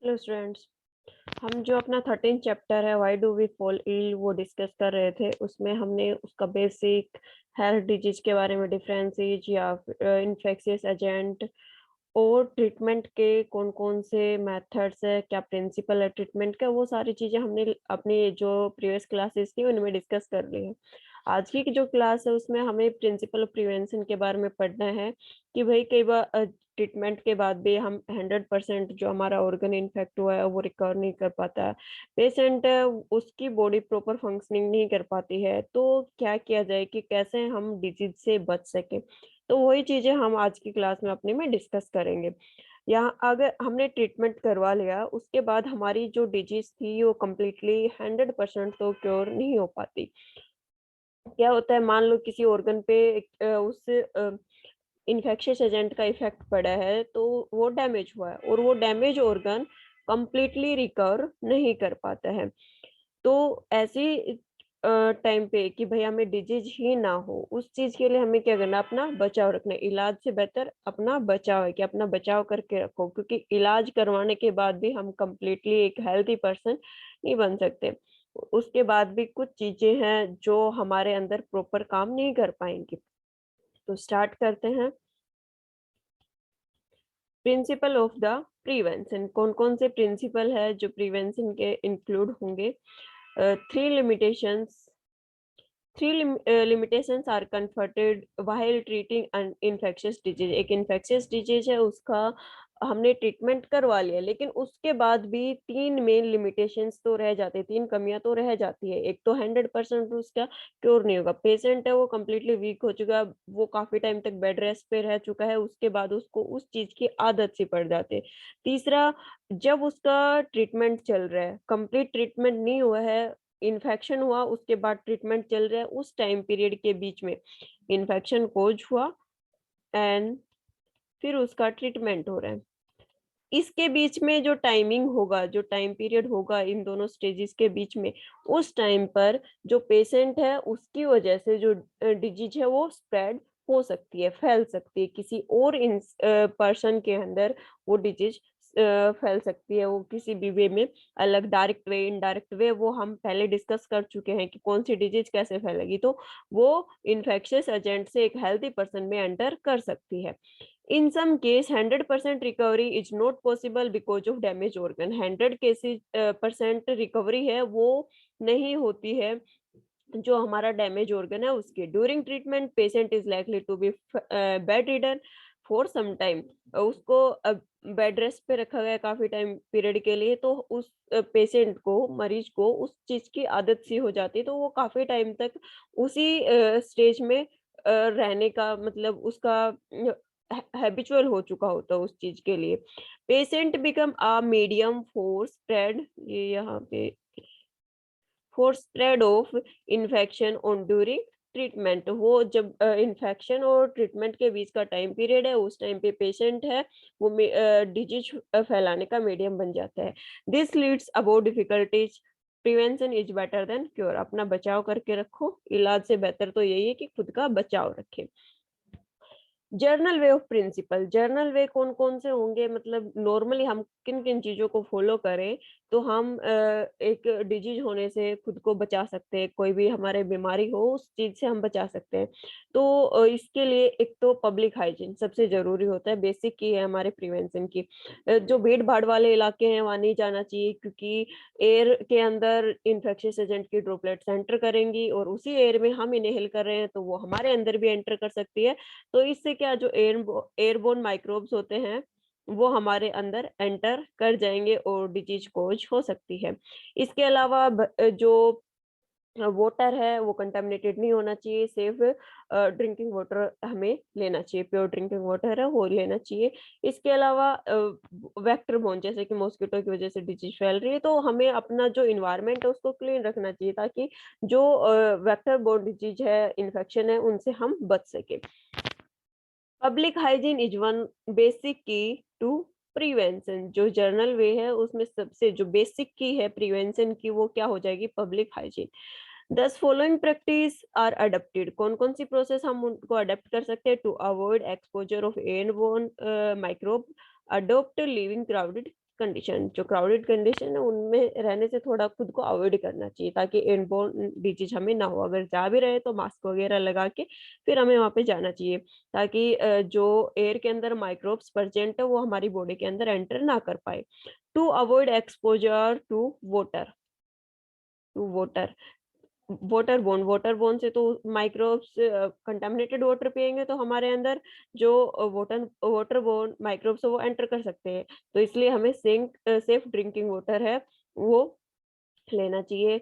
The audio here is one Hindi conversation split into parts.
Hello students. हम जो अपना 13 चैप्टर है why do we fall ill वो डिस्कस कर रहे थे। उसमें हमने उसका बेसिक हेल्थ डिजीज के बारे में, डिफरेंसेस या इन्फेक्शियस एजेंट और ट्रीटमेंट के कौन कौन से मेथड्स है, क्या प्रिंसिपल है ट्रीटमेंट का, वो सारी चीजें हमने अपनी जो प्रीवियस क्लासेस थी उनमें डिस्कस कर ली है। आज की जो क्लास है उसमें हमें प्रिंसिपल ऑफ प्रिवेंशन के बारे में पढ़ना है कि भाई कई बार ट्रीटमेंट के बाद भी हम 100% जो हमारा ऑर्गन इन्फेक्ट हुआ है वो रिकवर नहीं कर पाता है। पेशेंट उसकी बॉडी प्रॉपर फंक्शनिंग नहीं कर पाती है, तो क्या किया जाए कि कैसे हम डिजीज से बच सके। तो वही चीजें हम आज की क्लास में अपने में डिस्कस करेंगे। यहाँ अगर हमने ट्रीटमेंट करवा लिया उसके बाद हमारी जो डिजीज थी वो कम्प्लीटली 100% तो क्योर नहीं हो पाती। क्या होता है, मान लो किसी ऑर्गन पे उस इन्फेक्शियस एजेंट का इफेक्ट पड़ा है तो वो डैमेज हुआ है और वो डैमेज ऑर्गन कंप्लीटली रिकवर नहीं कर पाता है। तो ऐसी टाइम पे कि भाई हमें डिजीज ही ना हो, उस चीज के लिए हमें क्या करना, अपना बचाव रखना है। इलाज से बेहतर अपना बचाव है कि अपना बचाव करके रखो, क्योंकि इलाज करवाने के बाद भी हम कंप्लीटली एक हेल्थी पर्सन नहीं बन सकते। उसके बाद भी कुछ चीजें हैं जो हमारे अंदर प्रॉपर काम नहीं कर पाएंगी। तो स्टार्ट करते हैं। प्रिंसिपल ऑफ द प्रिवेंशन, कौन कौन से प्रिंसिपल है जो प्रिवेंशन के इंक्लूड होंगे। Three limitations, limitations are confronted while treating an infectious disease। एक infectious disease है, उसका हमने ट्रीटमेंट करवा लिया लेकिन उसके बाद भी तीन मेन लिमिटेशंस तो रह जाती है, तीन कमियां तो रह जाती है। एक तो 100% उसका क्योर नहीं होगा, पेशेंट है वो कम्प्लीटली वीक हो चुका है, वो काफी टाइम तक बेड रेस्ट पे रह चुका है, उसके बाद उसको उस चीज की आदत सी पड़ जाती है। तीसरा, जब उसका ट्रीटमेंट चल रहा है, कंप्लीट ट्रीटमेंट नहीं हुआ है, इन्फेक्शन हुआ उसके बाद ट्रीटमेंट चल रहा है, उस टाइम पीरियड के बीच में इन्फेक्शन कोज हुआ एंड फिर उसका ट्रीटमेंट हो रहा है। इसके बीच में जो टाइमिंग होगा, जो टाइम पीरियड होगा इन दोनों स्टेजेस के बीच में, उस टाइम पर जो पेशेंट है उसकी वजह से जो डिजीज है वो स्प्रेड हो सकती है, फैल सकती है किसी और पर्सन के अंदर। वो डिजीज फैल सकती है, वो किसी भी वे में, अलग डायरेक्ट वे, इनडायरेक्ट वे, वो हम पहले डिस्कस कर चुके हैं कि कौन सी डिजीज कैसे फैलेगी। तो वो इन्फेक्शियस एजेंट से एक हेल्थी पर्सन में एंटर कर सकती है। In some case, 100% recovery is not possible because of damaged organ। 100 cases percent recovery है वो नहीं होती है जो हमारा डैमेज ऑर्गन है उसके। During treatment patient is likely to be bedridden for some time. उसको बेड रेस्ट पे रखा गया काफी टाइम पीरियड के लिए, तो उस पेशेंट को, मरीज को उस चीज की आदत सी हो जाती है, तो वो काफी टाइम तक उसी स्टेज में रहने का, मतलब उसका हैबिचुअल हो चुका होता है उस चीज के लिए। Patient become a medium for spread, ये यहाँ पे, for spread of infection on during treatment. वो जब इन्फेक्शन और ट्रीटमेंट के बीच का टाइम पीरियड है, उस टाइम पे पेशेंट है वो डिजीज फैलाने का मीडियम बन जाता है। This leads about difficulties, prevention is better than cure. अपना बचाव करके रखो, इलाज से बेहतर तो यही है कि खुद का बचाव रखें। General way of principal, general way कौन कौन से होंगे, मतलब नॉर्मली हम किन किन चीजों को फॉलो करें तो हम एक डिजीज होने से खुद को बचा सकते हैं, कोई भी हमारे बीमारी हो उस चीज से हम बचा सकते हैं। तो इसके लिए एक तो पब्लिक हाइजीन सबसे जरूरी होता है, बेसिक की है हमारे प्रिवेंशन की। जो भीड़ भाड़ वाले इलाके हैं वहां नहीं जाना चाहिए, क्योंकि एयर के अंदर इन्फेक्शियस एजेंट की ड्रॉपलेट्स एंटर करेंगी और उसी एयर में हम इनहेल कर रहे हैं तो वो हमारे अंदर भी एंटर कर सकती है। तो इससे क्या, जो एयरबोर्न माइक्रोब्स होते हैं वो हमारे अंदर एंटर कर जाएंगे और डिजीज कोज हो सकती है। इसके अलावा जो वाटर है वो कंटेमिनेटेड नहीं होना चाहिए, सेफ ड्रिंकिंग वाटर हमें लेना चाहिए, प्योर ड्रिंकिंग वाटर है वो लेना चाहिए। इसके अलावा वेक्टर बोर्न, जैसे कि मॉस्किटो की वजह से डिजीज फैल रही है, तो हमें अपना जो इन्वायरमेंट है उसको क्लीन रखना चाहिए ताकि जो वेक्टर बोर्न डिजीज है, इन्फेक्शन है, उनसे हम बच सके। Public hygiene is one basic की टू प्रिवेंशन। जो जर्नल वे है उसमें सबसे जो बेसिक की है प्रिवेंशन की वो क्या हो जाएगी, पब्लिक हाइजीन। दस फॉलोइंग प्रैक्टिस आर अडेप्टेड, कौन कौन सी प्रोसेस हम उनको अडेप्ट कर सकते हैं to avoid exposure of airborne microbe, adopt living crowded condition, जो क्राउडेड कंडीशन है उनमें रहने से थोड़ा खुद को अवॉइड करना चाहिए, ताकि एयरबोर्न डिजीज हमें ना हो। अगर जा भी रहे तो मास्क वगैरह लगा के फिर हमें वहाँ पे जाना चाहिए, ताकि जो एयर के अंदर माइक्रोब्स प्रेजेंट है वो हमारी बॉडी के अंदर एंटर ना कर पाए। To avoid exposure to water water borne से तो माइक्रोब्स, कंटामिनेटेड वाटर पिएंगे तो हमारे अंदर जो वाटर बोर्न माइक्रोब्स है वो एंटर कर सकते हैं। तो इसलिए हमें सेफ ड्रिंकिंग वाटर है वो लेना चाहिए।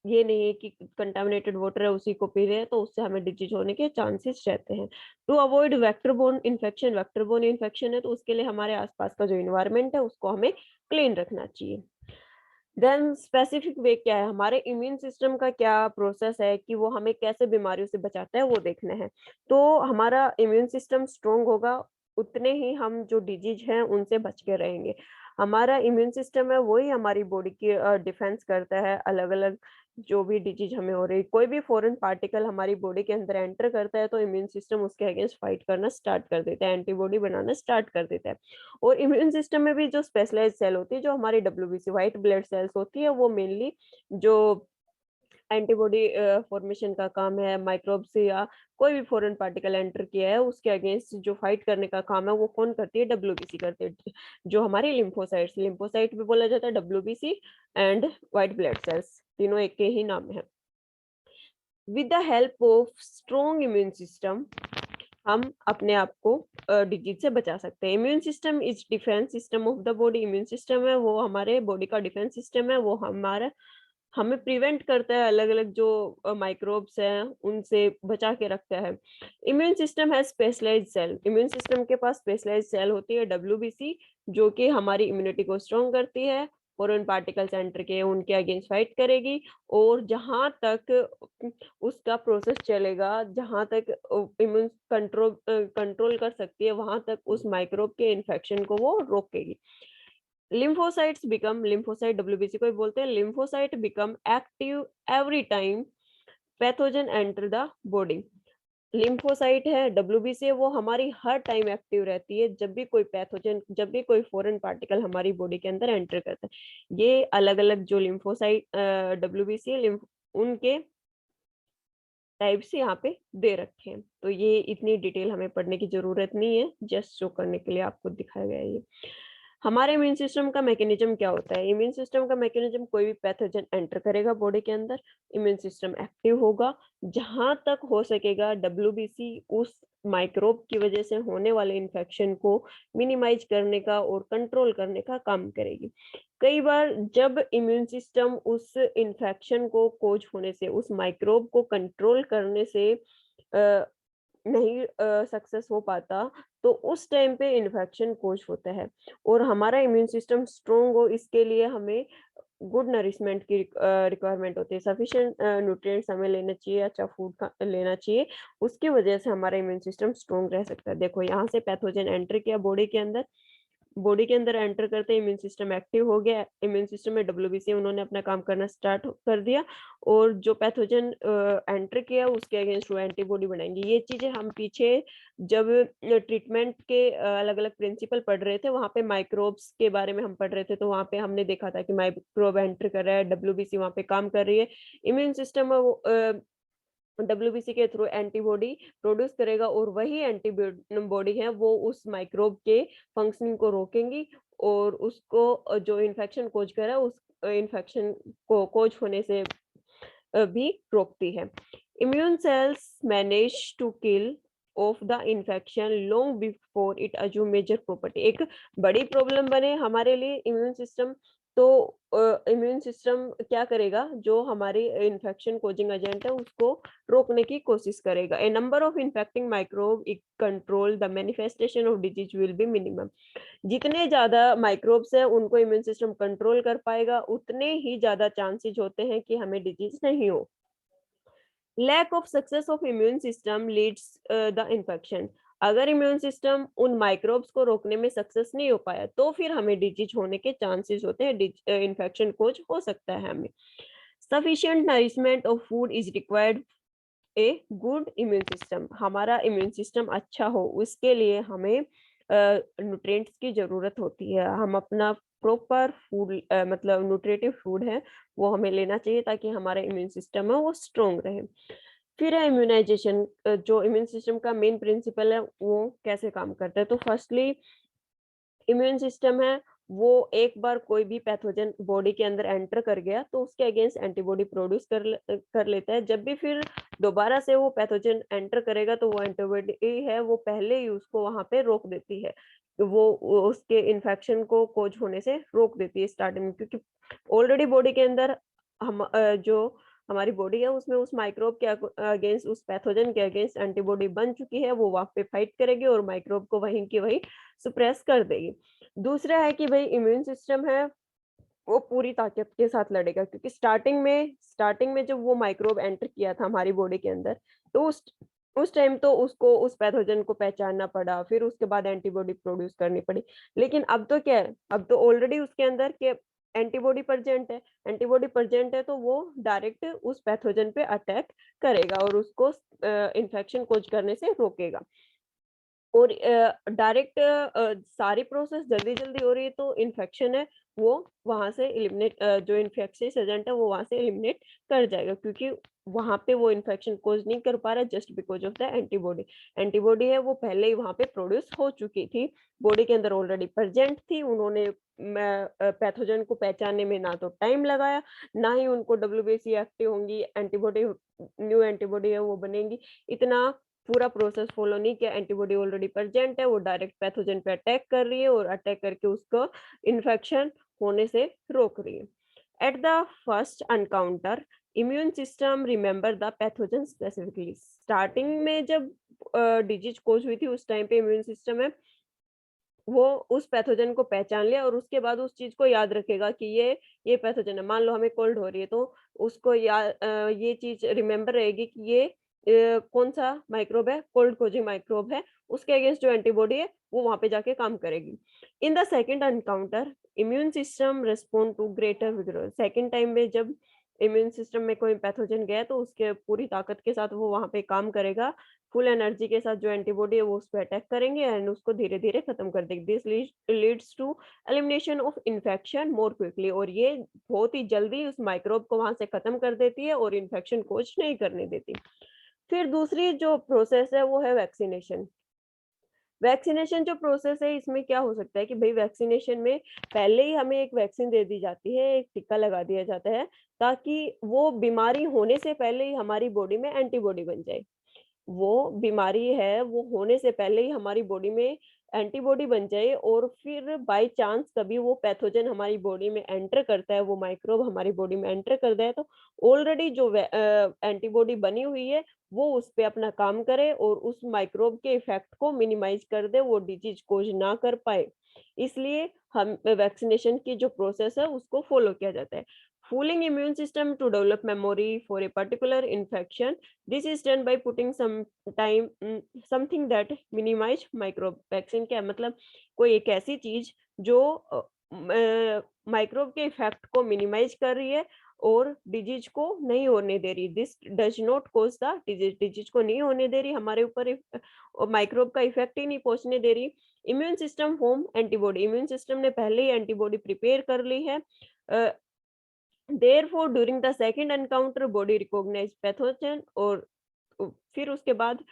ये नहीं है कि कंटामिनेटेड वाटर है उसी को पी रहे हैं तो उससे हमें डिजीज होने के चांसेस रहते हैं। To avoid vector borne infection है तो उसके लिए हमारे आसपास का जो इन्वायरमेंट है उसको हमें क्लीन रखना चाहिए। देन स्पेसिफिक वे क्या है, हमारे इम्यून सिस्टम का क्या प्रोसेस है कि वो हमें कैसे बीमारियों से बचाता है वो देखना है। तो हमारा इम्यून सिस्टम स्ट्रोंग होगा उतने ही हम जो डिजीज हैं उनसे बच के रहेंगे। हमारा इम्यून सिस्टम है वही हमारी बॉडी की डिफेंस करता है अलग अलग जो भी डिजीज हमें हो रही, कोई भी फॉरेन पार्टिकल हमारी बॉडी के अंदर एंटर करता है तो इम्यून सिस्टम उसके अगेंस्ट फाइट करना स्टार्ट कर देता है, एंटीबॉडी बनाना स्टार्ट कर देता है। और इम्यून सिस्टम में भी जो स्पेशलाइज्ड सेल होती है, जो हमारी डब्ल्यूबीसी व्हाइट ब्लड सेल्स होती है, वो मेनली जो एंटीबॉडी फॉर्मेशन का काम है, माइक्रोब से या कोई भी फॉरेन पार्टिकल एंटर किया है उसके अगेंस्ट जो फाइट करने का काम है वो कौन करती है, डब्ल्यूबीसी करती है। जो हमारी लिम्फोसाइट भी बोला जाता है WBC and white blood cells, तीनों एक के ही नाम है। With the help of strong immune system हम अपने आप को डिजीज से बचा सकते हैं। Immune system is defence system of the body, immune system है वो हमारे बॉडी का डिफेंस सिस्टम है, वो हमारा हमें प्रिवेंट करता है अलग अलग जो माइक्रोब्स हैं उनसे बचा के रखता है। इम्यून सिस्टम है स्पेशलाइज्ड सेल, इम्यून सिस्टम के पास स्पेशलाइज्ड सेल होती है डब्ल्यूबीसी, जो कि हमारी इम्यूनिटी को स्ट्रॉन्ग करती है, फॉरेन पार्टिकल्स एंटर के उनके अगेंस्ट फाइट करेगी। और जहां तक उसका प्रोसेस चलेगा, जहां तक इम्यून कंट्रोल कर सकती है वहां तक उस माइक्रोब के इन्फेक्शन को वो रोकेगी। लिम्फोसाइट डब्ल्यूबीसी को ही बोलते हैं, lymphocyte become active every time pathogen enter the body. Lymphocyte है डब्ल्यूबीसी है वो हमारी हर टाइम एक्टिव रहती है जब भी कोई पैथोजन, जब भी कोई फॉरेन पार्टिकल हमारी बॉडी के अंदर एंटर करता है। ये अलग अलग जो लिम्फोसाइट डब्ल्यूबीसी है उनके टाइप्स यहाँ पे दे रखे हैं, तो ये इतनी डिटेल हमें पढ़ने की जरूरत नहीं है, जस्ट शो करने के लिए आपको दिखाया गया है ये। हमारे इम्यून सिस्टम का मैकेनिज्म क्या होता है, इम्यून सिस्टम का मैकेनिज्म कोई भी पैथोजन एंटर करेगा बॉडी के अंदर, इम्यून सिस्टम एक्टिव होगा, जहां तक हो सकेगा डब्ल्यूबीसी उस माइक्रोब की वजह से होने वाले इन्फेक्शन को मिनिमाइज करने का और कंट्रोल करने का काम करेगी। कई बार जब इम्यून सिस्टम उस इन्फेक्शन को कोज होने से, उस माइक्रोब को कंट्रोल करने से नहीं सक्सेस हो पाता, तो उस टाइम पे इन्फेक्शन कोज होता है। और हमारा इम्यून सिस्टम स्ट्रोंग हो इसके लिए हमें गुड नरिशमेंट की रिक्वायरमेंट होती है, सफिशिएंट न्यूट्रिएंट्स हमें लेना चाहिए, अच्छा फूड लेना चाहिए, उसकी वजह से हमारा इम्यून सिस्टम स्ट्रोंग रह सकता है। देखो यहाँ से पैथोजन एंटर किया बॉडी के अंदर एंटर करते इम्यून सिस्टम एक्टिव हो गया, इम्यून सिस्टम में डब्ल्यूबीसी उन्होंने अपना काम करना स्टार्ट कर दिया, और जो पैथोजन एंटर किया उसके अगेंस्ट वो एंटीबॉडी बनाएंगे। ये चीजें हम पीछे जब ट्रीटमेंट के अलग अलग प्रिंसिपल पढ़ रहे थे वहां पे माइक्रोब्स के बारे में हम पढ़ रहे थे, तो वहां पे हमने देखा था कि माइक्रोब एंटर कर रहा है, डब्ल्यूबीसी वहां पे काम कर रही है, इम्यून सिस्टम डब्ल्यूबीसी के थ्रू एंटीबॉडी प्रोड्यूस करेगा, और वही एंटीबॉडी है वो उस माइक्रोब के फंक्शनिंग को रोकेंगी और उसको जो इन्फेक्शन कोज कर रहा है उस इन्फेक्शन को कोज होने से भी रोकती है। Immune cells manage to kill off the infection long before it assume major property. एक बड़ी प्रॉब्लम बने हमारे लिए इम्यून सिस्टम, तो इम्यून सिस्टम क्या करेगा, जो हमारी इन्फेक्शन कोजिंग एजेंट है उसको रोकने की कोशिश करेगा। A number of infecting microbe control the manifestation of disease will be minimum. जितने ज्यादा माइक्रोब्स है उनको इम्यून सिस्टम कंट्रोल कर पाएगा उतने ही ज्यादा चांसेस होते हैं कि हमें डिजीज नहीं हो। Lack of success of immune system leads the infection. अगर इम्यून सिस्टम उन माइक्रोब्स को रोकने में सक्सेस नहीं हो पाया तो फिर हमें डिजीज होने के चांसेस होते हैं, इन्फेक्शन कोज हो सकता है हमें। Sufficient nourishment of food is required a good immune system. हमारा इम्यून सिस्टम अच्छा हो उसके लिए हमें न्यूट्रिएंट्स की ज़रूरत होती है। हम अपना प्रॉपर फूड मतलब न्यूट्रिटिव फूड है, वो हमें लेना चाहिए ताकि हमारा इम्यून सिस्टम है वो स्ट्रॉन्ग रहे। फिर है इम्यूनाइज़ेशन, जो इम्यून सिस्टम का मेन प्रिंसिपल है, वो कैसे काम करता है। तो फर्स्टली इम्यून सिस्टम है, वो एक बार कोई भी पैथोजन बॉडी के अंदर एंटर कर गया तो उसके अगेंस्ट एंटीबॉडी प्रोड्यूस कर लेता है। जब भी फिर दोबारा से वो पैथोजन एंटर करेगा तो वो एंटीबॉडी है वो पहले ही उसको वहाँ पे रोक देती है। वो उसके इन्फेक्शन को कोज होने से रोक देती है स्टार्टिंग में, क्योंकि ऑलरेडी बॉडी के अंदर जो हमारी बॉडी है उसमें उस माइक्रोब के अगेंस्ट, उस पैथोजन के अगेंस्ट एंटीबॉडी बन चुकी है, वो वहाँ पे फाइट करेगी और माइक्रोब को वहीं की वहीं सप्रेस कर देगी। दूसरा है कि भई इम्यून सिस्टम है, वो पूरी ताकत के साथ लड़ेगा, क्योंकि स्टार्टिंग में जब वो माइक्रोब एंटर किया था हमारी बॉडी के अंदर, तो उस टाइम तो उसको उस पैथोजन को पहचानना पड़ा, फिर उसके बाद एंटीबॉडी प्रोड्यूस करनी पड़ी। लेकिन अब तो क्या है, अब तो ऑलरेडी उसके अंदर के एंटीबॉडी प्रेजेंट है तो वो डायरेक्ट उस पैथोजन पे अटैक करेगा और उसको इन्फेक्शन कोज करने से रोकेगा। और डायरेक्ट सारी प्रोसेस जल्दी-जल्दी हो रही है तो इन्फेक्शन है वो वहाँ से जो इन्फेक्शियस एजेंट है वो वहाँ से एलिमिनेट कर जाएगा, क्योंकि वहाँ पे वो इन्फेक्शन कॉज़ नहीं कर पा रहा है just because of the antibody. Antibody है वो पहले ही वहाँ पे प्रोड्यूस हो चुकी थी, बॉडी के अंदर ऑलरेडी प्रेज़ेंट थी, उन्होंने पैथोजन को पहचानने में ना तो टाइम लगाया, ना ही उनको डब्ल्यूबीसी एक्टिव होंगी, न्यू एंटीबॉडी है वो बनेंगी। इतना पूरा प्रोसेस फॉलो नहीं किया, एंटीबॉडी ऑलरेडी प्रेजेंट है, वो डायरेक्ट पैथोजन पे अटैक कर रही है और अटैक करके उसको इन्फेक्शन होने से रोक रही है। At the first encounter, immune system remember the pathogen specifically. Starting में जब डिजीज कोज हुई थी उस टाइम पे इम्यून सिस्टम है वो उस पैथोजन को पहचान लिया और उसके बाद उस चीज को याद रखेगा कि ये पैथोजन है। मान लो हमें कोल्ड हो रही है तो उसको ये चीज रिमेम्बर रहेगी कि ये कौन सा माइक्रोब है, कोल्ड कोजिंग माइक्रोब है, उसके अगेंस्ट जो एंटीबॉडी है वो वहां पे जाके काम करेगी। In the second encounter, immune system respond to greater vigour. Second time में जब इम्यून सिस्टम में कोई पैथोजन गया तो उसके पूरी ताकत के साथ वो वहां पे काम करेगा, फुल एनर्जी के साथ जो एंटीबॉडी है वो उस पे अटैक करेंगे एंड उसको धीरे-धीरे खत्म कर देंगे। This leads to elimination of infection more quickly. और ये बहुत ही जल्दी उस माइक्रोब को वहाँ से खत्म कर देती है और इन्फेक्शन कोज नहीं करने देती। फिर दूसरी जो प्रोसेस है वो है वैक्सीनेशन। वैक्सीनेशन जो प्रोसेस है इसमें क्या हो सकता है कि भई वैक्सीनेशन में पहले ही हमें एक वैक्सीन दे दी जाती है, एक टीका लगा दिया जाता है ताकि वो बीमारी होने से पहले ही हमारी बॉडी में एंटीबॉडी बन जाए। वो बीमारी है, वो होने से पहले ही हमारी बॉडी में एंटीबॉडी बन जाए और फिर बाय चांस कभी वो पैथोजन हमारी बॉडी में एंटर करता है, वो माइक्रोब हमारी बॉडी में एंटर करता है तो ऑलरेडी जो एंटीबॉडी बनी हुई है, वो उस पे अपना काम करे और उस माइक्रोब के इफेक्ट को मिनिमाइज़ कर दे, वो डिजीज़ कोज़ ना कर पाए। इसलिए हम वैक्सीनेशन की जो प्रोसेस है उसको फॉलो किया जाता है। Fooling immune system to develop memory for a particular infection, this is done by putting something that minimize microbe. Vaccine क्या है? मतलब कोई एक ऐसी चीज जो माइक्रोब के इफेक्ट को मिनिमाइज कर रही है और डिजीज को नहीं होने दे रही। This does not cause the disease, disease को नहीं होने दे रही, हमारे ऊपर माइक्रोब का इफेक्ट ही नहीं पहुंचने दे रही। Immune system home antibody, immune system ने पहले ही एंटीबॉडी प्रिपेयर कर ली है। Therefore, during the second encounter, body recognize pathogen और फिर उसके बाद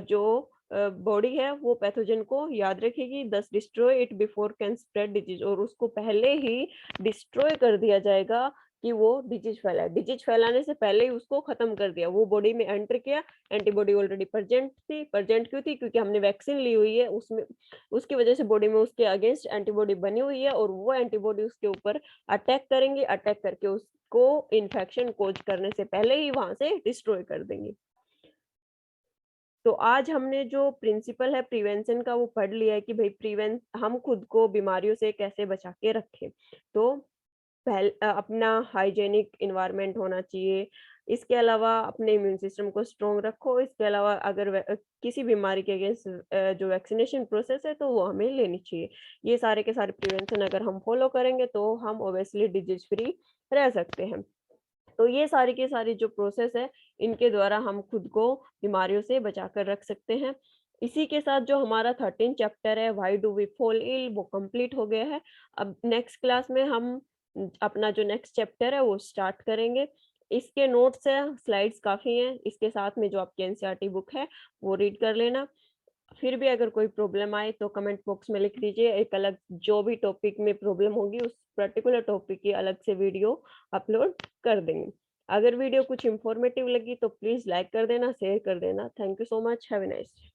जो बॉडी है वो पैथोजन को याद रखेगी, दस destroy it before can spread disease. और उसको पहले ही डिस्ट्रॉय कर दिया जाएगा कि वो डिजीज फैलाए। डिजीज फैलाने से पहले ही उसको खत्म कर दिया। वो बॉडी में एंटर किया, एंटीबॉडी ऑलरेडी प्रेजेंट थी। प्रेजेंट क्यों थी? क्योंकि हमने वैक्सीन ली हुई है, उसमें उसकी वजह से बॉडी में उसके अगेंस्ट एंटीबॉडी बनी हुई है और वो एंटीबॉडी उसके ऊपर अटैक करेंगे, अटैक करके उसको इन्फेक्शन कोज करने से पहले ही वहां से डिस्ट्रॉय कर देंगे। तो आज हमने जो प्रिंसिपल है प्रिवेंशन का वो पढ़ लिया है कि भाई प्रिवेंट हम खुद को बीमारियों से कैसे बचा के रखें। तो अपना हाइजीनिक एनवायरनमेंट होना चाहिए। इसके अलावा अपने इम्यून सिस्टम को स्ट्रॉन्ग रखो। इसके अलावा अगर किसी बीमारी के अगेंस्ट जो वैक्सीनेशन प्रोसेस है तो वो हमें लेनी चाहिए। ये सारे के सारे प्रिवेंशन अगर हम फॉलो करेंगे तो हम ऑब्वियसली डिजीज फ्री रह सकते हैं। तो ये सारी की सारी जो प्रोसेस है, इनके द्वारा हम खुद को बीमारियों से बचा कर रख सकते हैं। इसी के साथ जो हमारा 13 चैप्टर है why do we fall ill वो कंप्लीट हो गया है। अब नेक्स्ट क्लास में हम अपना जो नेक्स्ट चैप्टर है वो स्टार्ट करेंगे। इसके नोट्स हैं, स्लाइड्स काफ़ी हैं, इसके साथ में जो आपकी एनसीईआरटी बुक है वो रीड कर लेना। फिर भी अगर कोई प्रॉब्लम आए तो कमेंट बॉक्स में लिख दीजिए, एक अलग जो भी टॉपिक में प्रॉब्लम होगी उस पर्टिकुलर टॉपिक की अलग से वीडियो अपलोड कर देंगे। अगर वीडियो कुछ इन्फॉर्मेटिव लगी तो प्लीज़ लाइक कर देना, शेयर कर देना। Thank you so much, have a nice day.